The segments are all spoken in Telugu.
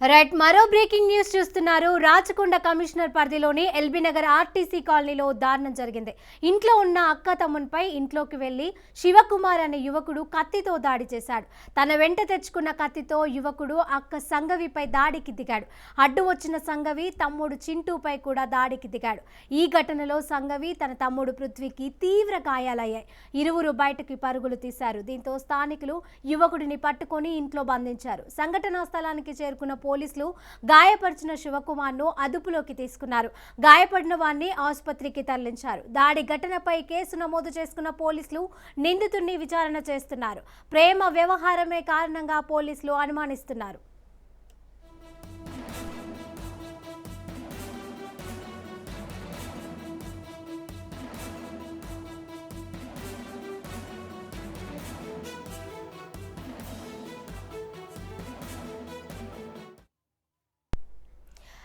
రైట్, మరో బ్రేకింగ్ న్యూస్ చూస్తున్నారు. రాచకొండ కమిషనర్ పరిధిలోని ఎల్బీ నగర్ ఆర్టీసీ కాలనీలో దారుణం జరిగింది. ఇంట్లో ఉన్న అక్క తమ్మునిపై ఇంట్లోకి వెళ్లి శివకుమార్ అనే యువకుడు కత్తితో దాడి చేశాడు. తన వెంట తెచ్చుకున్న కత్తితో యువకుడు అక్క సంగవిపై దాడికి దిగాడు. అడ్డు వచ్చిన సంగవి తమ్ముడు చింటూపై కూడా దాడికి దిగాడు. ఈ ఘటనలో సంగవి తన తమ్ముడు పృథ్వీకి తీవ్ర గాయాలయ్యాయి. ఇరువురు బయటకి పరుగులు తీశారు. దీంతో స్థానికులు యువకుడిని పట్టుకొని ఇంట్లో బంధించారు. సంఘటనా స్థలానికి చేరుకున్న పోలీసులు గాయపరిచిన శివకుమార్ను అదుపులోకి తీసుకున్నారు. గాయపడిన వారిని ఆసుపత్రికి తరలించారు. దాడి ఘటనపై కేసు నమోదు చేసుకున్న పోలీసులు నిందితుడిని విచారణ చేస్తున్నారు. ప్రేమ వ్యవహారమే కారణంగా పోలీసులు అనుమానిస్తున్నారు.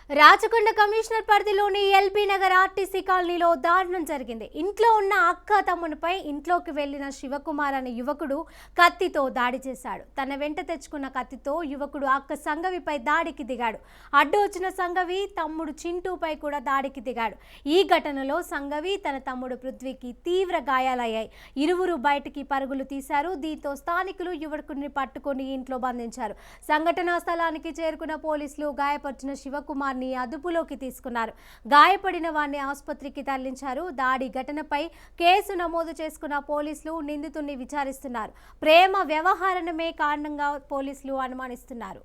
రాచకొండ కమిషనర్ పరిధిలోని ఎల్బీ నగర్ ఆర్టీసీ కాలనీలో దారుణం జరిగింది. ఇంట్లో ఉన్న అక్క తమ్మునిపై ఇంట్లోకి వెళ్లిన శివకుమార్ అనే యువకుడు కత్తితో దాడి చేశాడు. తన వెంట తెచ్చుకున్న కత్తితో యువకుడు అక్క సంగవిపై దాడికి దిగాడు. అడ్డు వచ్చిన సంగవి తమ్ముడు చింటూపై కూడా దాడికి దిగాడు. ఈ ఘటనలో సంగవి తన తమ్ముడు పృథ్వీకి తీవ్ర గాయాలయ్యాయి. ఇరువురు బయటికి పరుగులు తీశారు. దీంతో స్థానికులు యువకుడిని పట్టుకొని ఇంట్లో బంధించారు. సంఘటనా స్థలానికి చేరుకున్న పోలీసులు గాయపరిచిన శివకుమార్ అదుపులోకి తీసుకున్నారు. గాయపడిన వారిని ఆసుపత్రికి తరలించారు. దాడి ఘటనపై కేసు నమోదు చేసుకున్న పోలీసులు నిందితుడిని విచారిస్తున్నారు. ప్రేమ వ్యవహారమే కారణంగా పోలీసులు అనుమానిస్తున్నారు.